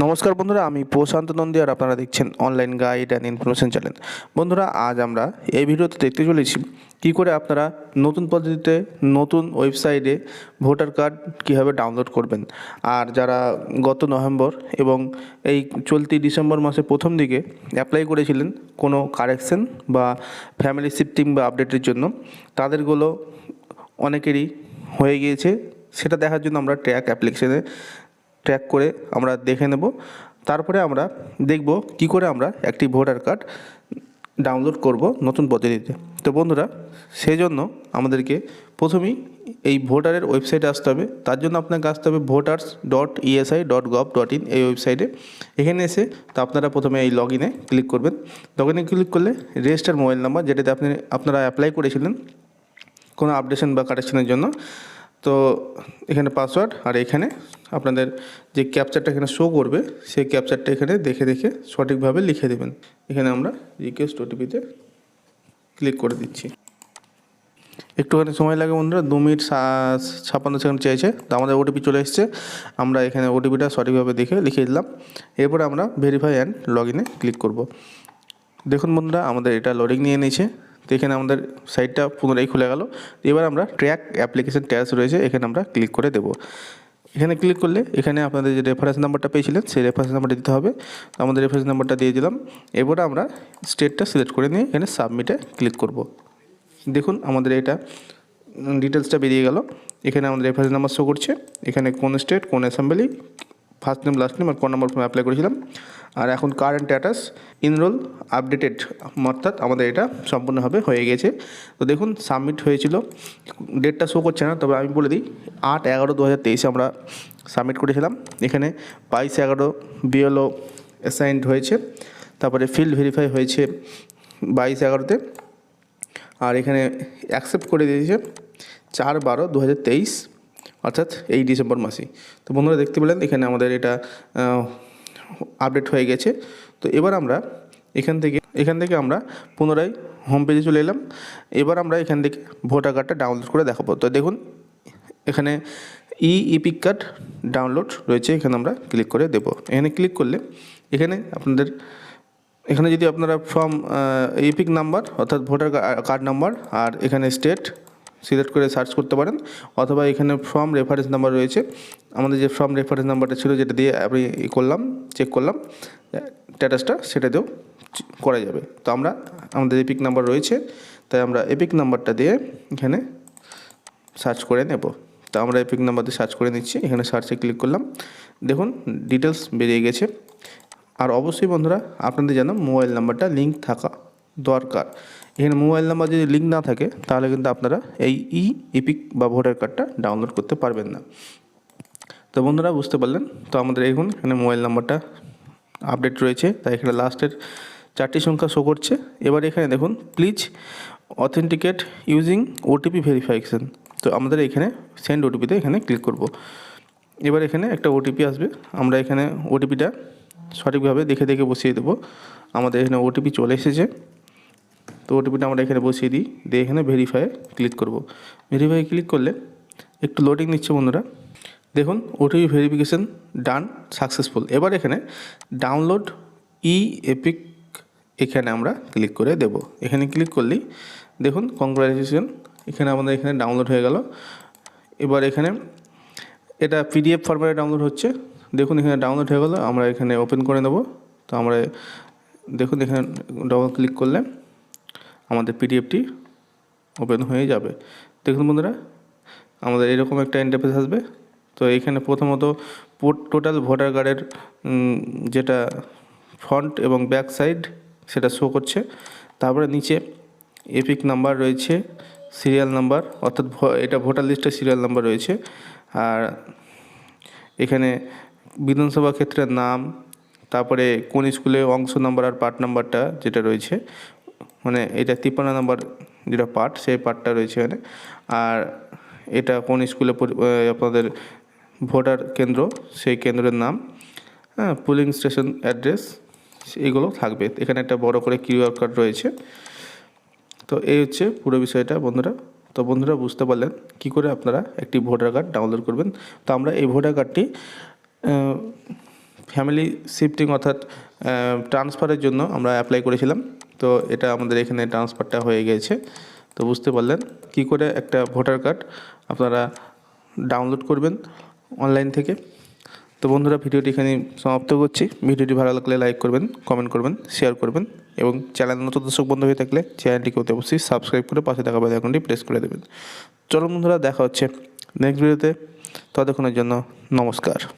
নমস্কার বন্ধুরা, আমি প্রশান্ত নন্দী আর আপনারা দেখছেন online guide and information channel. বন্ধুরা, আজ আমরা এই ভিডিওতে দেখতে চলেছি কী করে আপনারা নতুন পদ্ধতিতে নতুন ওয়েবসাইটে ভোটার কার্ড কীভাবে ডাউনলোড করবেন। আর যারা গত নভেম্বর এবং এই চলতি ডিসেম্বর মাসে প্রথম দিকে অ্যাপ্লাই করেছিলেন কোনো কারেকশন বা ফ্যামিলি শিফটিং বা আপডেটের জন্য, তাদেরগুলো অনেকেরই হয়ে গিয়েছে। সেটা দেখার জন্য আমরা ট্র্যাক অ্যাপ্লিকেশনে ট্র্যাক করে আমরা দেখে নেব। তারপরে আমরা দেখব কি করে আমরা একটি ভোটার কার্ড ডাউনলোড করব নতুন পদ্ধতিতে। তো বন্ধুরা, সেই জন্য আমাদেরকে প্রথমেই এই ভোটারের ওয়েবসাইটে আসতে হবে। তার জন্য আপনাকে আসতে হবে voters.esi.gov.in এই ওয়েবসাইটে। এখানে এসে তো আপনারা প্রথমে এই লগ ইনে ক্লিক করবেন। লগ ইনে ক্লিক করলে রেজিস্টার মোবাইল নাম্বার, যেটাতে আপনারা অ্যাপ্লাই করেছিলেন কোনো আপডেশন বা কারেকশনের জন্য, তো এখানে পাসওয়ার্ড আর এখানে আপনাদের যে ক্যাপচারটা এখানে শো করবে সেই ক্যাপচারটা এখানে দেখে দেখে সঠিকভাবে লিখে দেবেন। এখানে আমরা রিকোয়েস্ট ওটিপিতে ক্লিক করে দিচ্ছি। একটুখানি সময় লাগে বন্ধুরা, 2 মিনিট 56 সেকেন্ড চেয়েছে। তো আমাদের ওটিপি চলে এসেছে। আমরা এখানে ওটিপিটা সঠিকভাবে দেখে লিখে দিলাম। এরপরে আমরা ভেরিফাই অ্যান্ড লগ ইনে ক্লিক করব। দেখুন বন্ধুরা, আমাদের এটা লোডিং নিয়ে নিয়েছে। তো এখানে আমাদের সাইটটা পুনরায় খুলে গেল। এবার আমরা ট্র্যাক অ্যাপ্লিকেশন ট্যাচ রয়েছে, এখানে আমরা ক্লিক করে দেব। এখানে ক্লিক করলে এখানে আপনাদের যে রেফারেন্স নাম্বারটা পেয়েছিলেন সেই রেফারেন্স নাম্বারটা দিতে হবে। তো আমাদের রেফারেন্স নাম্বারটা দিয়ে দিলাম। এবারে আমরা স্টেটটা সিলেক্ট করে নিয়ে এখানে সাবমিটে ক্লিক করব। দেখুন আমাদের এটা ডিটেলসটা বেরিয়ে গেল। এখানে আমাদের রেফারেন্স নাম্বার শো করছে, এখানে কোন স্টেট, কোন assembly, first name, last name আর কোন নম্বর ফর্মে অ্যাপ্লাই করেছিলাম। আর এখন কারেন্ট স্ট্যাটাস ইনরোল আপডেটেড, অর্থাৎ আমাদের এটা সম্পূর্ণভাবে হয়ে গেছে। তো দেখুন সাবমিট হয়েছিল, ডেটটা শো করছে না, তবে আমি বলে দিই 8/11/2023 আমরা সাবমিট করেছিলাম। এখানে 22/11 বিএলও অ্যাসাইন্ড হয়েছে। তারপরে ফিল্ড ভেরিফাই হয়েছে 22/11-তে। আর এখানে অ্যাকসেপ্ট করে দিয়েছে 4/12/2023, অর্থাৎ এই ডিসেম্বর মাসেই। তো বন্ধুরা দেখতে পেলেন এখানে আমাদের এটা আপডেট হয়ে গেছে। তো এবার আমরা এখান থেকে আমরা পুনরায় হোম পেজে চলে এলাম। এবার আমরা এখান থেকে ভোটার কার্ডটা ডাউনলোড করে দেখাবো। তো দেখুন এখানে ইপিক কার্ড ডাউনলোড রয়েছে, এখানে আমরা ক্লিক করে দেব। এখানে ক্লিক করলে এখানে যদি আপনারা ফর্ম ইপিক নাম্বার অর্থাৎ ভোটার কার্ড নাম্বার আর এখানে স্টেট সিলেক্ট করে সার্চ করতে পারেন, অথবা এখানে ফর্ম রেফারেন্স নাম্বার রয়েছে। আমাদের যে ফর্ম রেফারেন্স নাম্বারটা ছিল, যেটা দিয়ে আমি চেক করলাম স্ট্যাটাসটা, সেটা দিয়েও করা যাবে। তো আমাদের এপিক নাম্বার রয়েছে, তাই আমরা এপিক নাম্বারটা দিয়ে এখানে সার্চ করে নেব। তো আমরা এপিক নাম্বার দিয়ে সার্চ করে নিচ্ছি। এখানে সার্চে ক্লিক করলাম। দেখুন ডিটেলস বেরিয়ে গেছে। আর অবশ্যই বন্ধুরা, আপনাদের যেন মোবাইল নাম্বারটা লিঙ্ক থাকা দরকার। এখানে মোবাইল নাম্বার যদি লিঙ্ক না থাকে তাহলে কিন্তু আপনারা এই ইপিক বা ভোটার কার্ডটা ডাউনলোড করতে পারবেন না। তো বন্ধুরা বুঝতে পারলেন। তো আমাদের এখানে মোবাইল নাম্বারটা আপডেট রয়েছে, তাই এখানে লাস্টের 4টি সংখ্যা শো করছে। এবার এখানে দেখুন please authenticate using OTP verification. তো আমাদের এখানে সেন্ড ওটিপিতে এখানে ক্লিক করব। এবার এখানে একটা ওটিপি আসবে, আমরা এখানে ওটিপিটা সঠিকভাবে দেখে দেখে বসিয়ে দেবো। আমাদের এখানে ওটিপি চলে এসেছে। তো ওটিপিটা আমরা এখানে বসিয়ে দিয়ে এখানে ভেরিফাই ক্লিক করব। ভেরিফাই ক্লিক করলে একটু লোডিং নিচ্ছে বন্ধুরা। দেখুন ওটিপি ভেরিফিকেশন ডান সাকসেসফুল। এবার এখানে ডাউনলোড এপিক এখানে আমরা ক্লিক করে দেব। এখানে ক্লিক করলেই দেখুন কংগ্রাচুলেশন, এখানে আমাদের এখানে ডাউনলোড হয়ে গেল। এবার এখানে এটা পিডিএফ ফরম্যাটে ডাউনলোড হচ্ছে। দেখুন এখানে ডাউনলোড হয়ে গেল, আমরা এখানে ওপেন করে নেব। তো আমরা দেখুন এখানে ডবল ক্লিক করলে আমাদের পিডিএফটি ওপেন হয়ে যাবে। দেখুন বন্ধুরা, আমাদের এরকম একটা ইন্টারফেস আসবে। তো এখানে প্রথমত টোটাল ভোটার কার্ডের যেটা ফ্রন্ট এবং ব্যাক সাইড সেটা শো করছে। তারপরে নিচে এপিক নাম্বার রয়েছে, সিরিয়াল নাম্বার, অর্থাৎ এটা ভোটার লিস্টের সিরিয়াল নাম্বার রয়েছে। আর এখানে বিধানসভা ক্ষেত্রের নাম, তারপরে কোন স্কুলে অংশ নাম্বার আর পার্ট নাম্বারটা যেটা রয়েছে, মানে এটা 53 নম্বর যেটা পার্ট, সেই পার্টটা রয়েছে এখানে। আর এটা কোন স্কুলে আপনাদের ভোটার কেন্দ্র, সেই কেন্দ্রের নাম, হ্যাঁ, পুলিং স্টেশন অ্যাড্রেস, এগুলো থাকবে। এখানে একটা বড় করে কিউআর কোড রয়েছে। তো এই হচ্ছে পুরো বিষয়টা বন্ধুরা। তো বন্ধুরা বুঝতে পারলেন কী করে আপনারা একটি ভোটার কার্ড ডাউনলোড করবেন। তো আমরা এই ভোটার কার্ডটি ফ্যামিলি শিফটিং অর্থাৎ ট্রান্সফারের জন্য আমরা অ্যাপ্লাই করেছিলাম। তো এটা আমাদের এখানে ট্রান্সফারটা হয়ে গিয়েছে। তো বুঝতে পারলেন কী করে একটা ভোটার কার্ড আপনারা ডাউনলোড করবেন অনলাইন থেকে। তো বন্ধুরা, ভিডিওটি এখানেই সমাপ্ত করছি। ভিডিওটি ভালো লাগলে লাইক করবেন, কমেন্ট করবেন, শেয়ার করবেন এবং চ্যানেল নতুন দর্শক বন্ধু হয়ে থাকলে চ্যানেলটিকে অতি অবশ্যই সাবস্ক্রাইব করে পাশে থাকা বেল আইকনটি প্রেস করে দেবেন। চলো বন্ধুরা, দেখা হচ্ছে নেক্সট ভিডিওতে। ততক্ষণের জন্য নমস্কার।